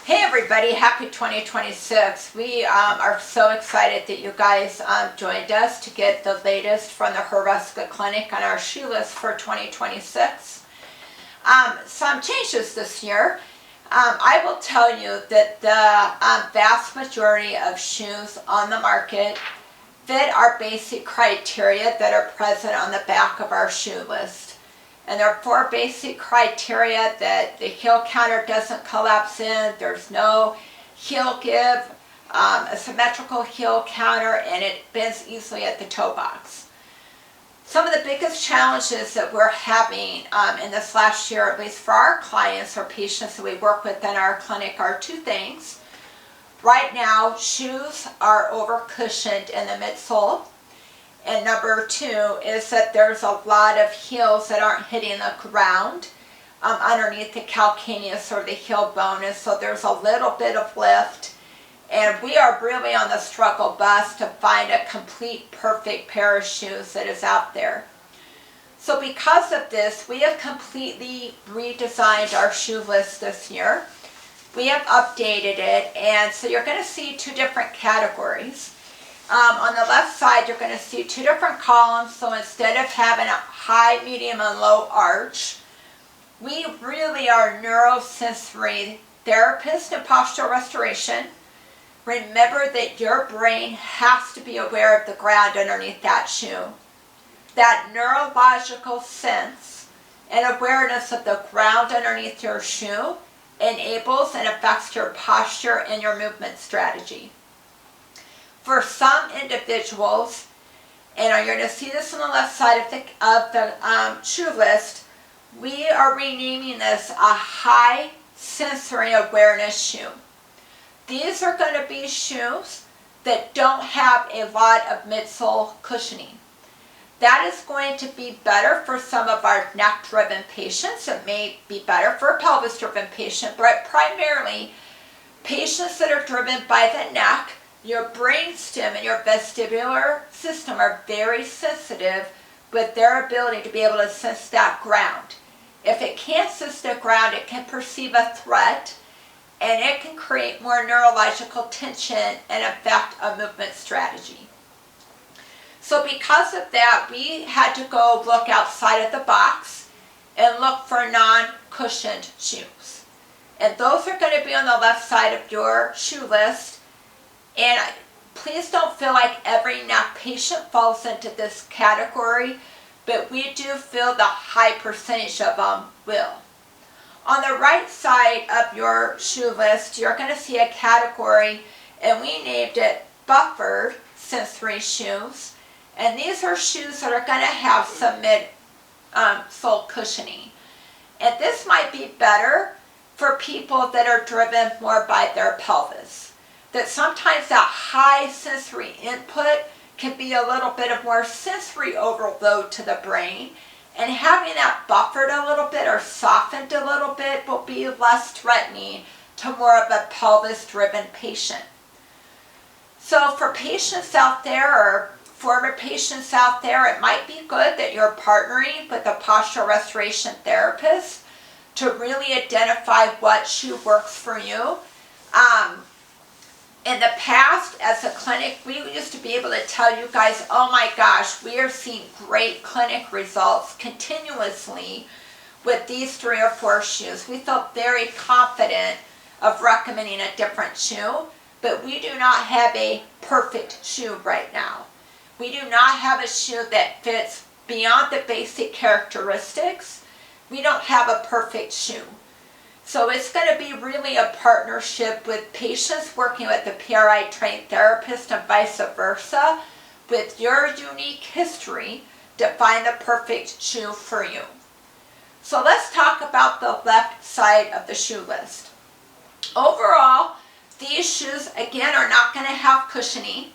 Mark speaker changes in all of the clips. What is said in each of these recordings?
Speaker 1: Hey everybody, happy 2026. We are so excited that you guys joined us to get the latest from the Hruska Clinic on our shoe list for 2026. Some changes this year. I will tell you that the vast majority of shoes on the market fit our basic criteria that are present on the back of our shoe list. And there are 4 basic criteria: that the heel counter doesn't collapse in, there's no heel give, a symmetrical heel counter, and it bends easily at the toe box. Some of the biggest challenges that we're having in this last year, at least for our clients or patients that we work with in our clinic, are 2 things. Right now, shoes are over cushioned in the midsole. And number 2 is that there's a lot of heels that aren't hitting the ground underneath the calcaneus or the heel bone, and so there's a little bit of lift. And we are really on the struggle bus to find a complete, perfect pair of shoes that is out there. So because of this, we have completely redesigned our shoe list this year. We have updated it, and so you're going to see 2 different categories. On the left side, you're going to see 2 different columns. So instead of having a high, medium, and low arch, we really are neurosensory therapists in postural restoration. Remember that your brain has to be aware of the ground underneath that shoe. That neurological sense and awareness of the ground underneath your shoe enables and affects your posture and your movement strategy. For some individuals, and you're going to see this on the left side of the shoe list, we are renaming this a high sensory awareness shoe. These are going to be shoes that don't have a lot of midsole cushioning. That is going to be better for some of our neck-driven patients. It may be better for a pelvis-driven patient, but primarily patients that are driven by the neck. Your brainstem and your vestibular system are very sensitive with their ability to be able to sense that ground. If it can't sense the ground, it can perceive a threat, and it can create more neurological tension and affect a movement strategy. So because of that, we had to go look outside of the box and look for non-cushioned shoes. And those are going to be on the left side of your shoe list. And please don't feel like every neck patient falls into this category, but we do feel the high percentage of them will. On the right side of your shoe list, you're going to see a category, and we named it buffered sensory shoes. And these are shoes that are going to have some midsole cushioning. And this might be better for people that are driven more by their pelvis. That sometimes that high sensory input can be a little bit of more sensory overload to the brain, and having that buffered a little bit or softened a little bit will be less threatening to more of a pelvis-driven patient. So for patients out there or former patients out there, it might be good that you're partnering with a postural restoration therapist to really identify what shoe works for you. In the past, as a clinic, we used to be able to tell you guys, oh my gosh, we are seeing great clinic results continuously with these 3 or 4 shoes. We felt very confident of recommending a different shoe, but we do not have a perfect shoe right now. We do not have a shoe that fits beyond the basic characteristics. We don't have a perfect shoe. So it's going to be really a partnership with patients working with the PRI trained therapist and vice versa, with your unique history to find the perfect shoe for you. So let's talk about the left side of the shoe list. Overall, these shoes again are not going to have cushioning.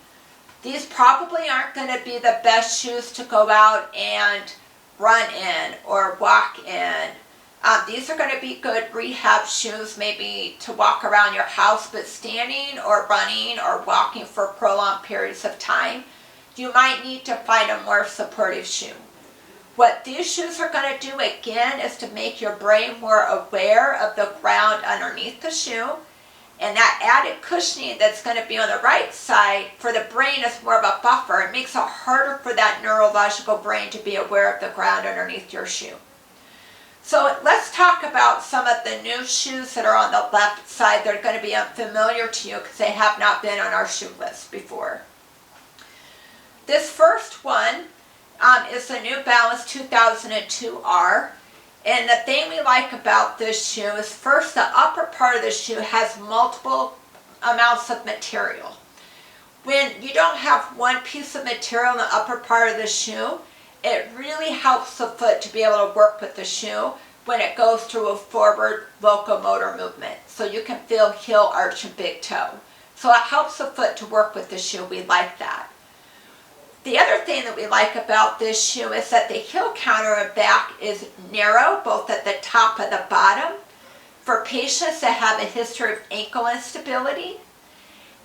Speaker 1: These probably aren't going to be the best shoes to go out and run in or walk in. These are going to be good rehab shoes, maybe to walk around your house, but standing or running or walking for prolonged periods of time, you might need to find a more supportive shoe. What these shoes are going to do again is to make your brain more aware of the ground underneath the shoe And that added cushioning that's going to be on the right side for the brain is more of a buffer. It makes it harder for that neurological brain to be aware of the ground underneath your shoe. So let's talk about some of the new shoes that are on the left side that are going to be unfamiliar to you because they have not been on our shoe list before. This first one is the New Balance 2002R. And the thing we like about this shoe is first, the upper part of the shoe has multiple amounts of material. When you don't have one piece of material in the upper part of the shoe, it really helps the foot to be able to work with the shoe when it goes through a forward locomotor movement. So you can feel heel, arch, and big toe. So it helps the foot to work with the shoe. We like that. The other thing that we like about this shoe is that the heel counter and back is narrow, both at the top and the bottom, for patients that have a history of ankle instability.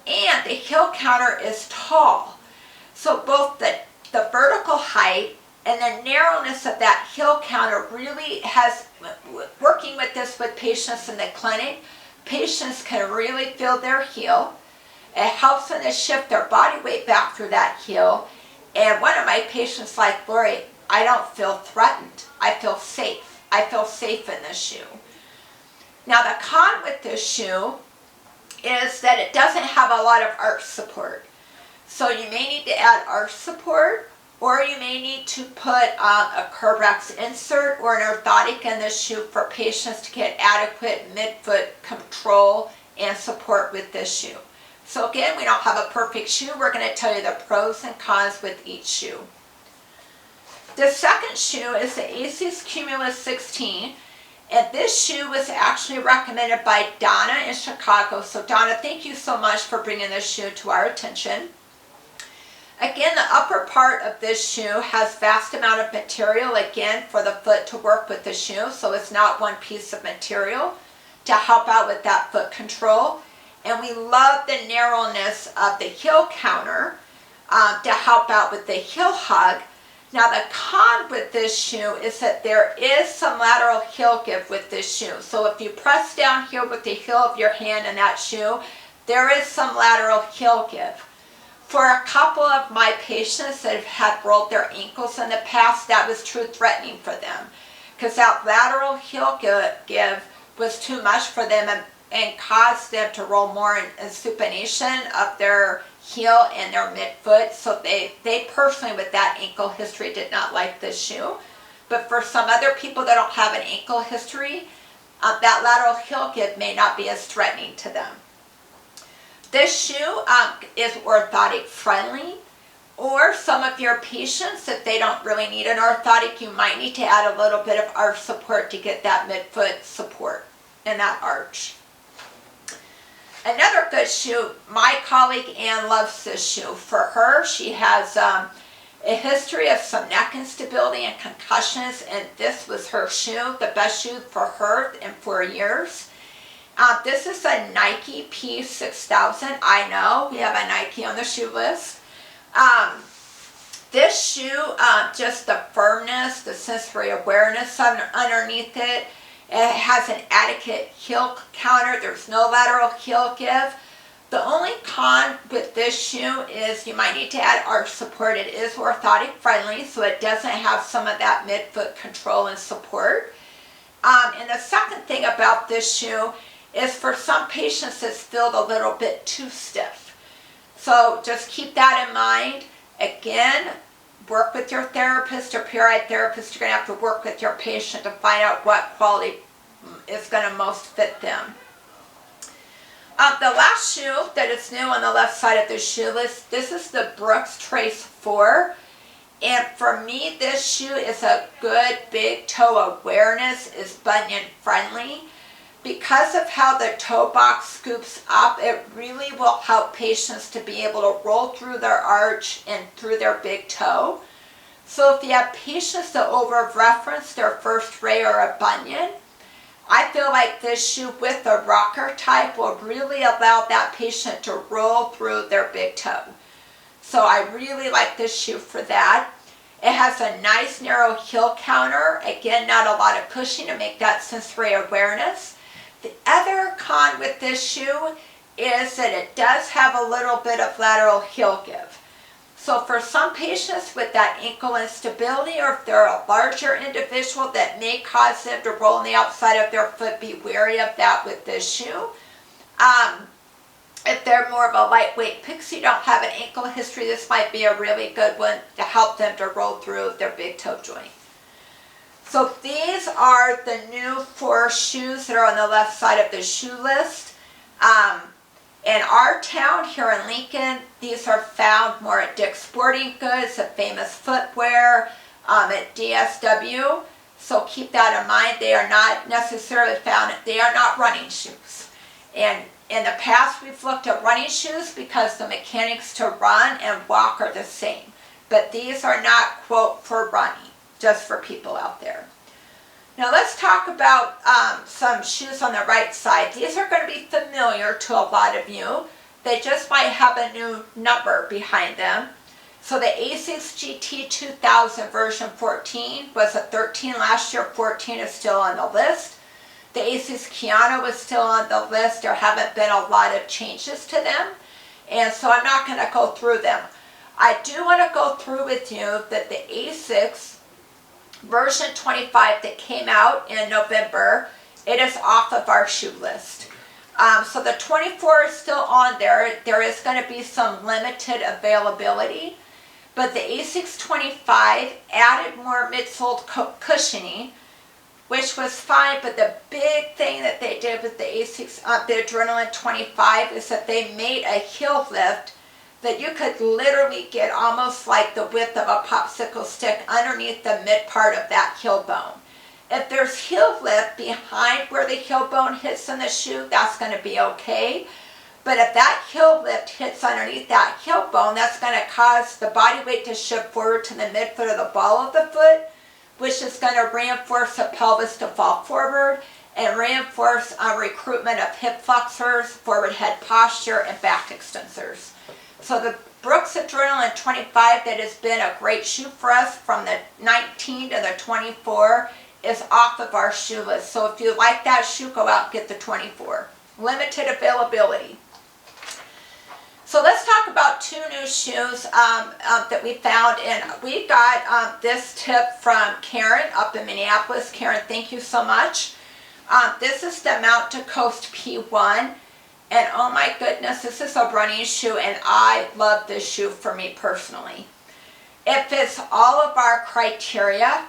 Speaker 1: And the heel counter is tall. So both the vertical height and the narrowness of that heel counter really has, working with this with patients in the clinic, patients can really feel their heel. It helps them to shift their body weight back through that heel. And one of my patients like, Lori, I don't feel threatened. I feel safe. I feel safe in this shoe. Now the con with this shoe is that it doesn't have a lot of arch support. So you may need to add arch support, or you may need to put a Curvex insert or an orthotic in this shoe for patients to get adequate midfoot control and support with this shoe. So again, we don't have a perfect shoe. We're going to tell you the pros and cons with each shoe. The second shoe is the ASICS Cumulus 16. And this shoe was actually recommended by Donna in Chicago. So Donna, thank you so much for bringing this shoe to our attention. Again, the upper part of this shoe has vast amount of material, again, for the foot to work with the shoe. So it's not one piece of material to help out with that foot control. And we love the narrowness of the heel counter to help out with the heel hug. Now the con with this shoe is that there is some lateral heel give with this shoe. So if you press down here with the heel of your hand in that shoe, there is some lateral heel give. For a couple of my patients that have had rolled their ankles in the past, that was true threatening for them. Because that lateral heel give was too much for them and caused them to roll more in supination of their heel and their midfoot. So they personally, with that ankle history, did not like this shoe. But for some other people that don't have an ankle history, that lateral heel give may not be as threatening to them. This shoe is orthotic friendly, or some of your patients, if they don't really need an orthotic, you might need to add a little bit of arch support to get that midfoot support and that arch. Another good shoe, my colleague Ann loves this shoe. For her, she has a history of some neck instability and concussions, and this was her shoe, the best shoe for her in 4 years. This is a Nike P6000. I know, we have a Nike on the shoe list. This shoe, just the firmness, the sensory awareness underneath it. It has an adequate heel counter. There's no lateral heel give. The only con with this shoe is you might need to add arch support. It is orthotic friendly, so it doesn't have some of that midfoot control and support. And the second thing about this shoe is for some patients it's felt a little bit too stiff. So just keep that in mind. Again, work with your therapist or period therapist. You're going to have to work with your patient to find out what quality is going to most fit them. The last shoe that is new on the left side of the shoe list, this is the Brooks Trace 4. And for me, this shoe is a good big toe awareness, is bunion friendly. Because of how the toe box scoops up, it really will help patients to be able to roll through their arch and through their big toe. So if you have patients that over-reference their first ray or a bunion, I feel like this shoe with a rocker type will really allow that patient to roll through their big toe. So I really like this shoe for that. It has a nice narrow heel counter. Again, not a lot of cushioning to make that sensory awareness. The other con with this shoe is that it does have a little bit of lateral heel give. So for some patients with that ankle instability, or if they're a larger individual, that may cause them to roll on the outside of their foot, be wary of that with this shoe. If they're more of a lightweight pixie, don't have an ankle history, this might be a really good one to help them to roll through their big toe joint. So these are the new 4 shoes that are on the left side of the shoe list. In our town here in Lincoln, these are found more at Dick's Sporting Goods, at Famous Footwear, at DSW. So keep that in mind. They are not necessarily found, they are not running shoes. And in the past, we've looked at running shoes because the mechanics to run and walk are the same. But these are not, quote, for running, just for people out there. Now let's talk about some shoes on the right side. These are going to be familiar to a lot of you. They just might have a new number behind them. So the Asics GT 2000 version 14 was a 13 last year. 14 is still on the list. The Asics Kiana was still on the list. There haven't been a lot of changes to them. And so I'm not going to go through them. I do want to go through with you that the Asics version 25 that came out in November, it is off of our shoe list. So the 24 is still on there. There is going to be some limited availability, but the Asics 25 added more midsole cushioning, which was fine, but the big thing that they did with the Asics, the Adrenaline 25, is that they made a heel lift that you could literally get almost like the width of a popsicle stick underneath the mid part of that heel bone. If there's heel lift behind where the heel bone hits in the shoe, that's going to be okay. But if that heel lift hits underneath that heel bone, that's going to cause the body weight to shift forward to the midfoot of the ball of the foot, which is going to reinforce the pelvis to fall forward and reinforce recruitment of hip flexors, forward head posture, and back extensors. So the Brooks Adrenaline 25 that has been a great shoe for us from the 19 to the 24 is off of our shoe list. So if you like that shoe, go out and get the 24. Limited availability. So let's talk about 2 new shoes that we found. And we got this tip from Karen up in Minneapolis. Karen, thank you so much. This is the Mount to Coast P1. And oh my goodness, this is a running shoe, and I love this shoe for me personally. It fits all of our criteria,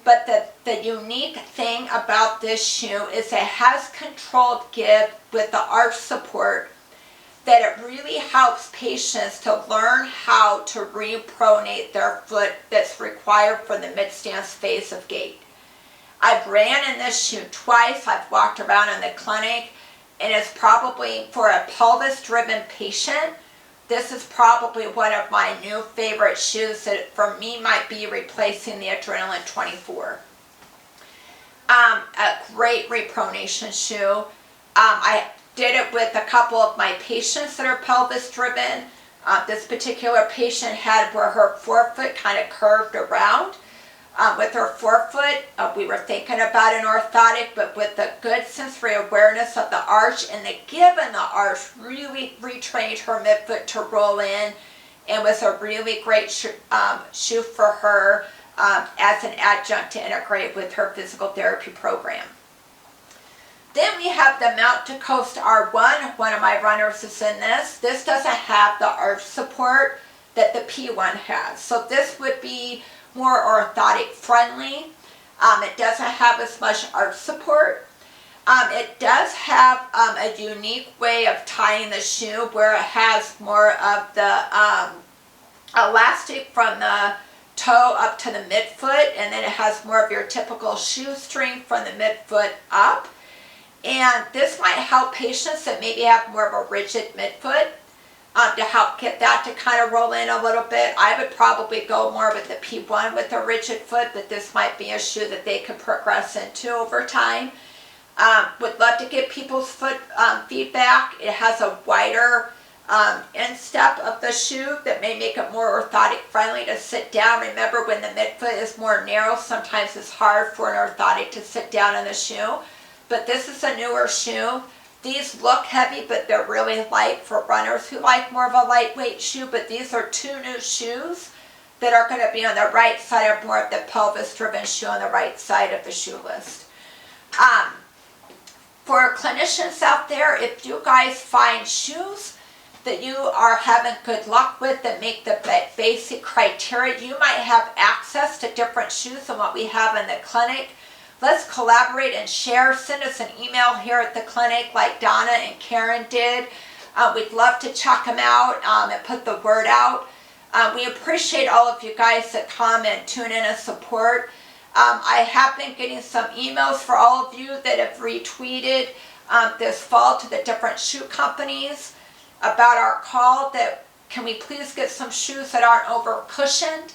Speaker 1: but the unique thing about this shoe is it has controlled give with the arch support, that it really helps patients to learn how to repronate their foot that's required for the mid-stance phase of gait. I've ran in this shoe twice. I've walked around in the clinic. And it's probably, for a pelvis-driven patient, this is probably one of my new favorite shoes that for me might be replacing the Adrenaline 24. A great repronation shoe. I did it with a couple of my patients that are pelvis-driven. This particular patient had where her forefoot kind of curved around. With her forefoot, we were thinking about an orthotic, but with the good sensory awareness of the arch and the give in the arch, really retrained her midfoot to roll in, and was a really great shoe for her as an adjunct to integrate with her physical therapy program. Then we have the Mount to Coast R1. One of my runners is in this. This doesn't have the arch support that the P1 has. So this would be more orthotic friendly. It doesn't have as much arch support. It does have a unique way of tying the shoe where it has more of the elastic from the toe up to the midfoot, and then it has more of your typical shoestring from the midfoot up. And this might help patients that maybe have more of a rigid midfoot to help get that to kind of roll in a little bit. I would probably go more with the P1 with a rigid foot, but this might be a shoe that they could progress into over time. Would love to get people's foot feedback. It has a wider instep of the shoe that may make it more orthotic friendly to sit down. Remember, when the midfoot is more narrow, sometimes it's hard for an orthotic to sit down in the shoe. But this is a newer shoe. These look heavy, but they're really light for runners who like more of a lightweight shoe, but these are 2 new shoes that are going to be on the right side of more of the pelvis-driven shoe on the right side of the shoe list. For clinicians out there, if you guys find shoes that you are having good luck with that make the basic criteria, you might have access to different shoes than what we have in the clinic. Let's collaborate and share. Send us an email here at the clinic like Donna and Karen did. We'd love to check them out and put the word out. We appreciate all of you guys that come and tune in and support. I have been getting some emails for all of you that have retweeted this fall to the different shoe companies about our call that can we please get some shoes that aren't over cushioned.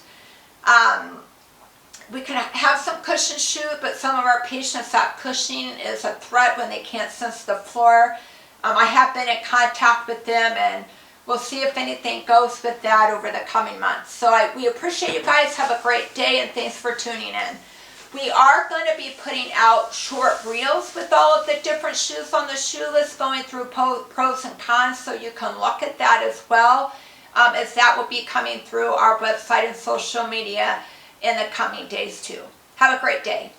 Speaker 1: We can have some cushioned shoes, but some of our patients, that cushioning is a threat when they can't sense the floor. I have been in contact with them, and we'll see if anything goes with that over the coming months. So we appreciate you guys. Have a great day, and thanks for tuning in. We are going to be putting out short reels with all of the different shoes on the shoe list, going through pros and cons, so you can look at that as well, as that will be coming through our website and social media in the coming days too. Have a great day.